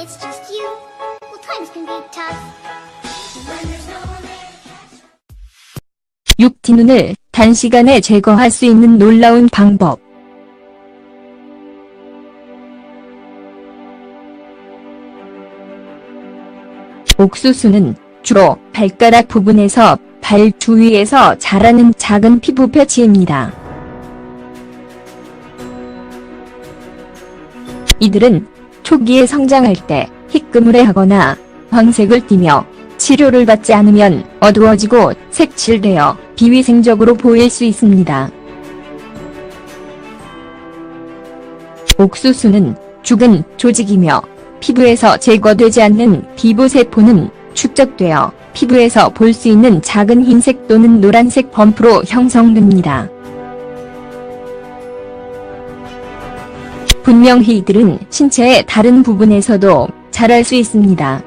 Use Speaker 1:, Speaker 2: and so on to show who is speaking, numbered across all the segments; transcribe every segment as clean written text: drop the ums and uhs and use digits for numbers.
Speaker 1: it's just you, well, times can be tough. When there's no one there to catch.
Speaker 2: 육티눈을 단시간에 제거할 수 있는 놀라운 방법. 옥수수는 주로 발가락 부분에서 발 주위에서 자라는 작은 피부 표치입니다. 이들은 초기에 성장할 때 희끄무레하거나 황색을 띠며 치료를 받지 않으면 어두워지고 색칠되어 비위생적으로 보일 수 있습니다. 옥수수는 죽은 조직이며 피부에서 제거되지 않는 피부세포는 축적되어 피부에서 볼 수 있는 작은 흰색 또는 노란색 범프로 형성됩니다. 분명히 이들은 신체의 다른 부분에서도 자랄 수 있습니다.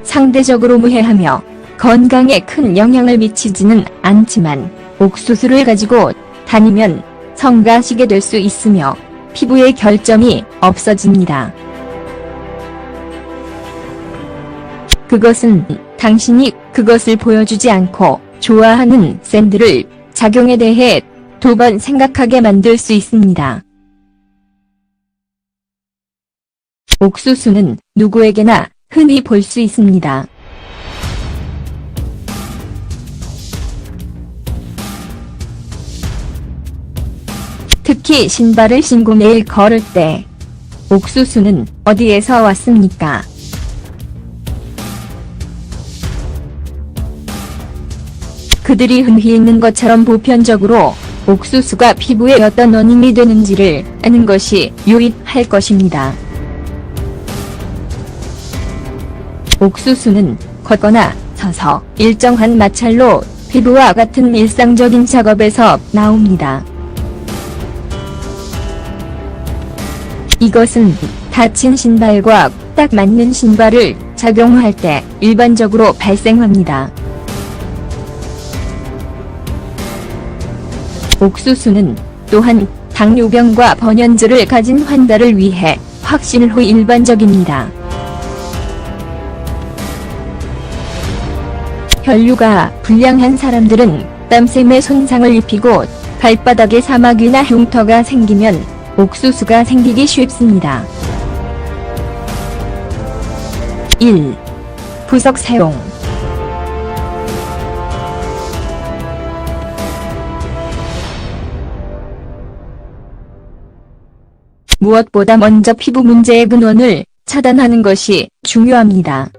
Speaker 2: 상대적으로 무해하며 건강에 큰 영향을 미치지는 않지만 옥수수를 가지고 다니면 성가시게 될 수 있으며 피부의 결점이 없어집니다. 그것은 당신이 그것을 보여주지 않고 좋아하는 샌들을 작용에 대해 2번 생각하게 만들 수 있습니다. 옥수수는 누구에게나 흔히 볼 수 있습니다. 특히 신발을 신고 매일 걸을 때 옥수수는 어디에서 왔습니까? 그들이 흔히 있는 것처럼 보편적으로 옥수수가 피부에 어떤 원인이 되는지를 아는 것이 유익할 것입니다. 옥수수는 걷거나 서서 일정한 마찰로 피부와 같은 일상적인 작업에서 나옵니다. 이것은 다친 신발과 딱 맞는 신발을 착용할 때 일반적으로 발생합니다. 옥수수는 또한 당뇨병과 번연증을 가진 환자를 위해 확신을 후 일반적입니다. 혈류가 불량한 사람들은 땀샘에 손상을 입히고 발바닥에 사막이나 흉터가 생기면 옥수수가 생기기 쉽습니다. 1. 부석 사용. 무엇보다 먼저 피부 문제의 근원을 차단하는 것이 중요합니다.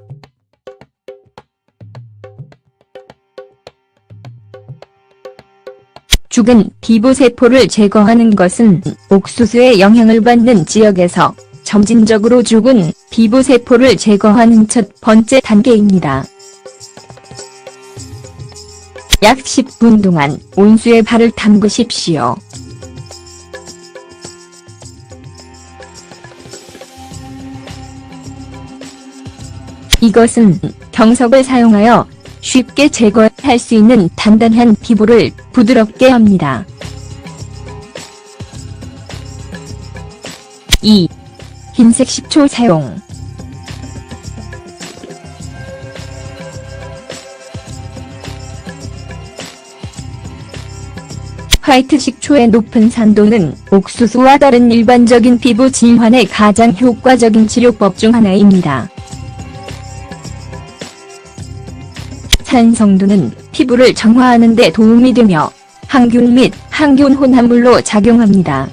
Speaker 2: 죽은 피부세포를 제거하는 것은 옥수수의 영향을 받는 지역에서 점진적으로 죽은 피부세포를 제거하는 첫 번째 단계입니다. 약 10분 동안 온수에 발을 담그십시오. 이것은 경석을 사용하여 쉽게 제거할 수 있는 단단한 피부를 부드럽게 합니다. 2. 흰색 식초 사용. 화이트 식초의 높은 산도는 옥수수와 다른 일반적인 피부 질환에 가장 효과적인 치료법 중 하나입니다. 산성도는 피부를 정화하는 데 도움이 되며 항균 및 항균 혼합물로 작용합니다.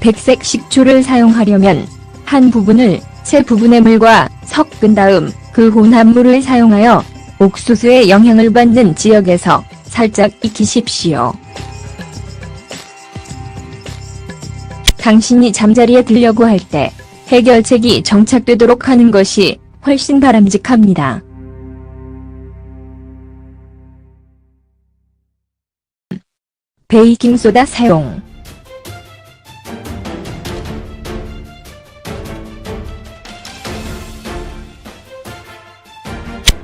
Speaker 2: 백색 식초를 사용하려면 한 부분을 세 부분의 물과 섞은 다음 그 혼합물을 사용하여 옥수수의 영향을 받는 지역에서 살짝 익히십시오. 당신이 잠자리에 들려고 할 때 해결책이 정착되도록 하는 것이 훨씬 바람직합니다. 베이킹소다 사용.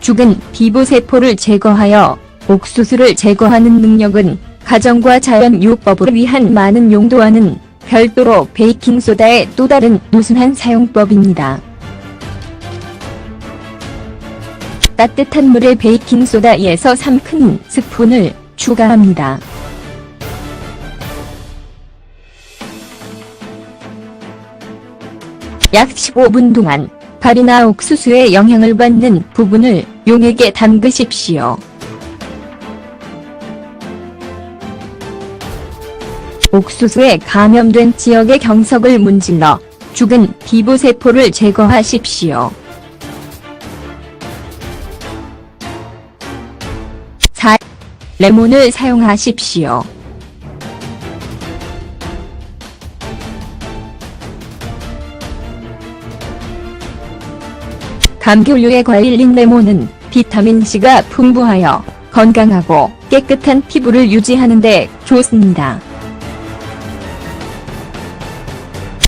Speaker 2: 죽은 피부세포를 제거하여 옥수수를 제거하는 능력은 가정과 자연요법을 위한 많은 용도와는 별도로 베이킹소다의 또 다른 우수한 사용법입니다. 따뜻한 물에 베이킹소다에서 3큰 스푼을 추가합니다. 약 15분 동안 발이나 옥수수의 영향을 받는 부분을 용액에 담그십시오. 옥수수에 감염된 지역의 경석을 문질러 죽은 피부세포를 제거하십시오. 4. 레몬을 사용하십시오. 감귤류의 과일인 레몬은 비타민C가 풍부하여 건강하고 깨끗한 피부를 유지하는 데 좋습니다.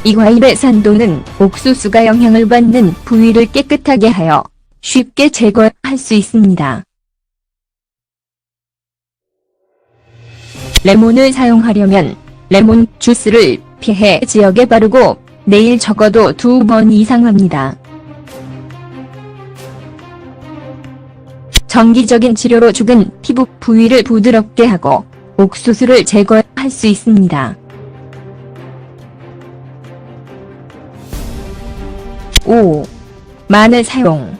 Speaker 2: 이 과일의 산도는 옥수수가 영향을 받는 부위를 깨끗하게 하여 쉽게 제거할 수 있습니다. 레몬을 사용하려면 레몬 주스를 피해 지역에 바르고 매일 적어도 2번 이상 합니다. 정기적인 치료로 죽은 피부 부위를 부드럽게 하고 옥수수를 제거할 수 있습니다. 5. 마늘 사용.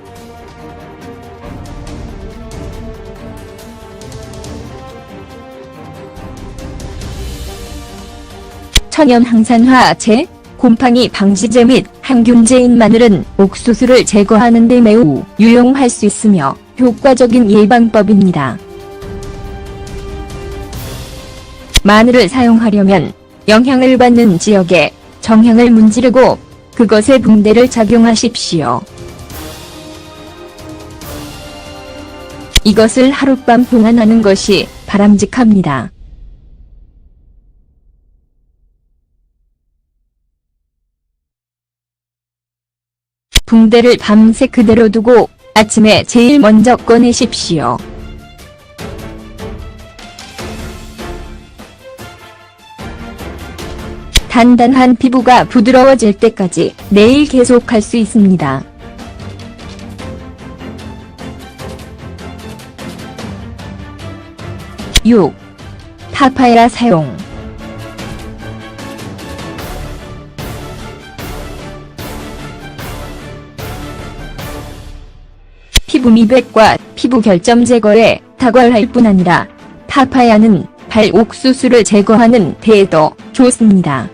Speaker 2: 천연 항산화제, 곰팡이 방지제 및 항균제인 마늘은 옥수수를 제거하는 데 매우 유용할 수 있으며 효과적인 예방법입니다. 마늘을 사용하려면 영향을 받는 지역에 정향을 문지르고 그것에 붕대를 착용하십시오. 이것을 하룻밤 동안 하는 것이 바람직합니다. 붕대를 밤새 그대로 두고 아침에 제일 먼저 꺼내십시오. 단단한 피부가 부드러워질 때까지 매일 계속할 수 있습니다. 6. 파파야 사용. 피부 미백과 피부 결점 제거에 탁월할 뿐 아니라 파파야는 발 옥수수를 제거하는 데에도 좋습니다.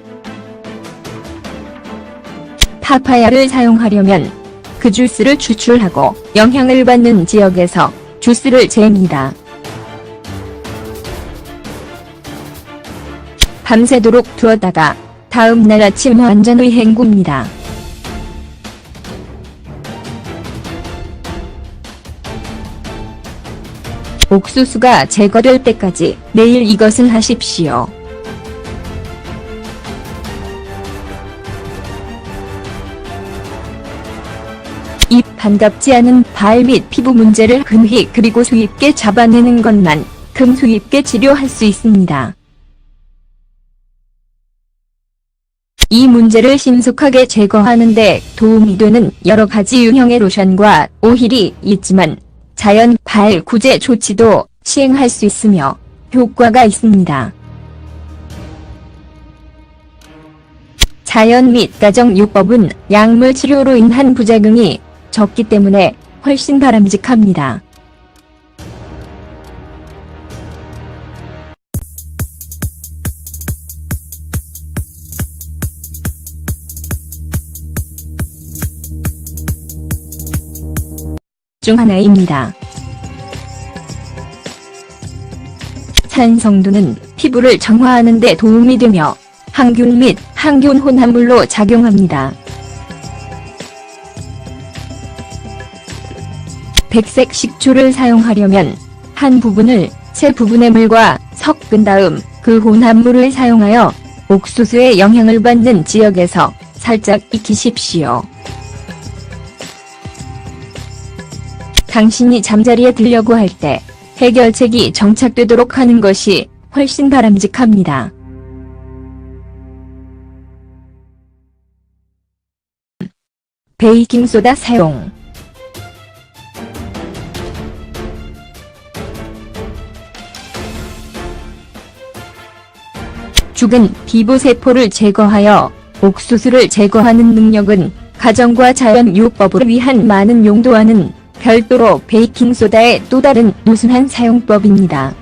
Speaker 2: 파파야를 사용하려면 그 주스를 추출하고 영향을 받는 지역에서 주스를 잽니다. 밤새도록 두었다가 다음 날 아침 완전히 헹굽니다. 옥수수가 제거될 때까지 매일 이것을 하십시오. 이 반갑지 않은 발 및 피부 문제를 흔히 그리고 수입게 잡아내는 것만큼 수입게 치료할 수 있습니다. 이 문제를 신속하게 제거하는 데 도움이 되는 여러 가지 유형의 로션과 오일이 있지만 자연 발 구제 조치도 시행할 수 있으며 효과가 있습니다. 자연 및 가정요법은 약물 치료로 인한 부작용이 적기 때문에 훨씬 바람직합니다. 중 하나입니다. 산성두는 피부를 정화하는 데 도움이 되며 항균 및 항균 혼합물로 작용합니다. 백색 식초를 사용하려면 한 부분을 세 부분의 물과 섞은 다음 그 혼합물을 사용하여 옥수수의 영향을 받는 지역에서 살짝 익히십시오. 당신이 잠자리에 들려고 할 때 해결책이 정착되도록 하는 것이 훨씬 바람직합니다. 베이킹소다 사용. 죽은 피부세포를 제거하여 옥수수를 제거하는 능력은 가정과 자연요법을 위한 많은 용도와는 별도로 베이킹소다의 또 다른 우수한 사용법입니다.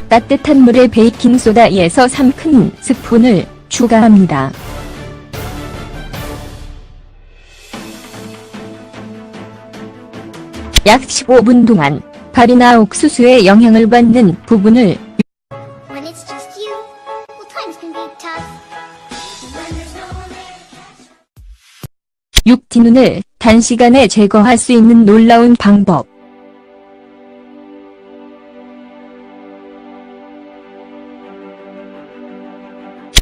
Speaker 2: 따뜻한 물에 베이킹소다 2에서 3큰 스푼을 추가합니다. 약 15분 동안 가리나 옥수수의 영향을 받는 부분을
Speaker 1: When it's just you, well, times can be tough. When there's no one there.
Speaker 2: 육티눈을 단시간에 제거할 수 있는 놀라운 방법.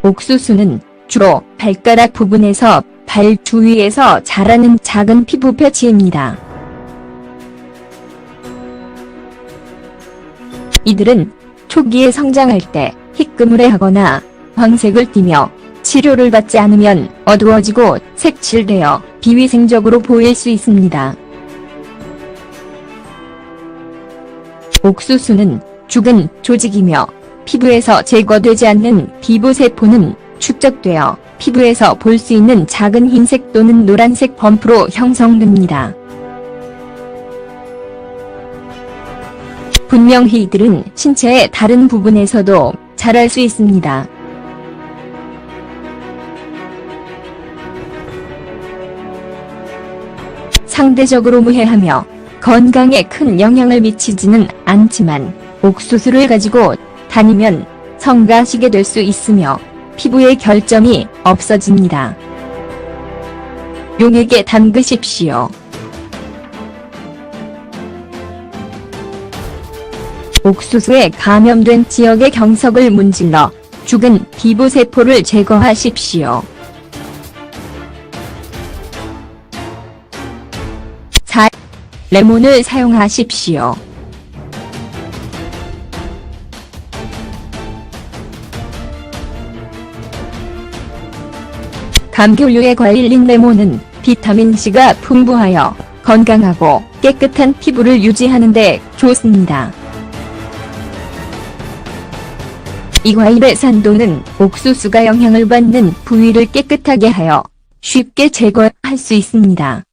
Speaker 2: 옥수수는 주로 발가락 부분에서 발 주위에서 자라는 작은 피부 패치입니다. 이들은 초기에 성장할 때 희끄무레하거나 황색을 띠며 치료를 받지 않으면 어두워지고 색칠되어 비위생적으로 보일 수 있습니다. 옥수수는 죽은 조직이며 피부에서 제거되지 않는 피부세포는 축적되어 피부에서 볼 수 있는 작은 흰색 또는 노란색 범프로 형성됩니다. 분명히 이들은 신체의 다른 부분에서도 자랄 수 있습니다. 상대적으로 무해하며 건강에 큰 영향을 미치지는 않지만 옥수수를 가지고 다니면 성가시게 될 수 있으며 피부에 결점이 없어집니다. 용액에 담그십시오. 옥수수에 감염된 지역의 경석을 문질러 죽은 피부세포를 제거하십시오. 4. 레몬을 사용하십시오. 감귤류의 과일인 레몬은 비타민C가 풍부하여 건강하고 깨끗한 피부를 유지하는 데 좋습니다. 이 과일의 산도는 옥수수가 영향을 받는 부위를 깨끗하게 하여 쉽게 제거할 수 있습니다.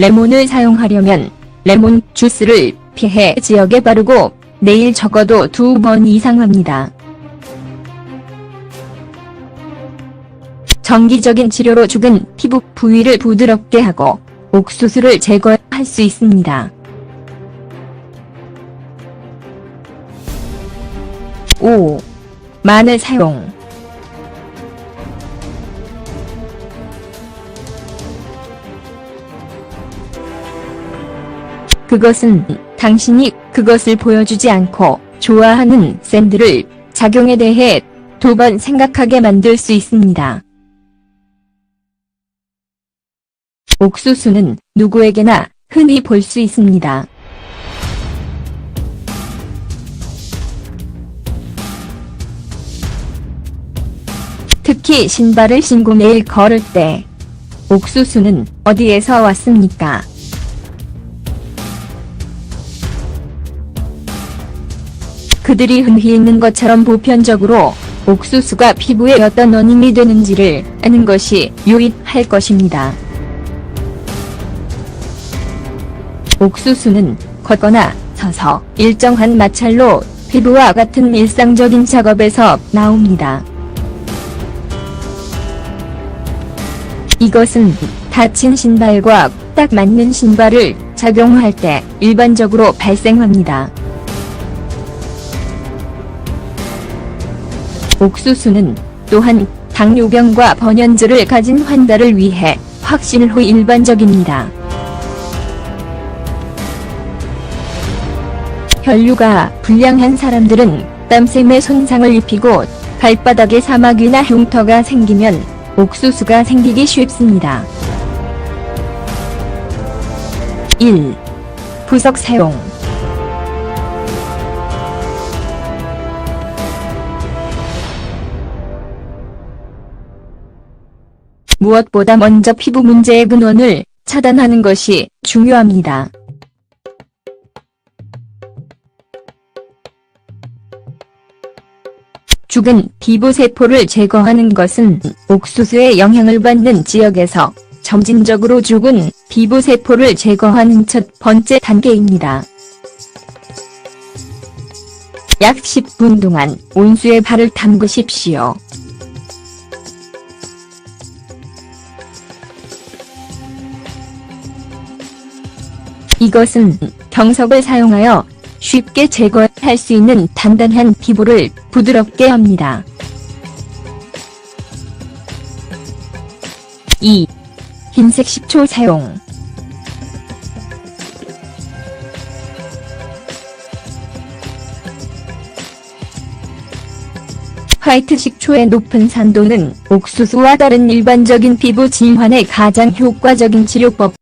Speaker 2: 레몬을 사용하려면 레몬 주스를 피해 지역에 바르고 매일 적어도 2번 이상 합니다. 정기적인 치료로 죽은 피부 부위를 부드럽게 하고 옥수수를 제거할 수 있습니다. 5. 마늘 사용. 그것은 당신이 그것을 보여주지 않고 좋아하는 샌드를 작용에 대해 2번 생각하게 만들 수 있습니다. 옥수수는 누구에게나 흔히 볼 수 있습니다. 특히 신발을 신고 매일 걸을 때 옥수수는 어디에서 왔습니까? 그들이 흔히 있는 것처럼 보편적으로 옥수수가 피부에 어떤 원인이 되는지를 아는 것이 유익할 것입니다. 옥수수는 걷거나 서서 일정한 마찰로 피부와 같은 일상적인 작업에서 나옵니다. 이것은 다친 신발과 딱 맞는 신발을 착용할 때 일반적으로 발생합니다. 옥수수는 또한 당뇨병과 번연증을 가진 환자를 위해 확실 후 일반적입니다. 혈류가 불량한 사람들은 땀샘에 손상을 입히고 발바닥에 사막이나 흉터가 생기면 옥수수가 생기기 쉽습니다. 1. 부석 사용. 무엇보다 먼저 피부 문제의 근원을 차단하는 것이 중요합니다. 죽은 피부세포를 제거하는 것은 옥수수의 영향을 받는 지역에서 점진적으로 죽은 피부세포를 제거하는 첫 번째 단계입니다. 약 10분 동안 온수에 발을 담그십시오. 이것은 경석을 사용하여 쉽게 제거할 수 있는 단단한 피부를 부드럽게 합니다. 2. 흰색 식초 사용. 화이트 식초의 높은 산도는 옥수수와 다른 일반적인 피부 질환에 가장 효과적인 치료법.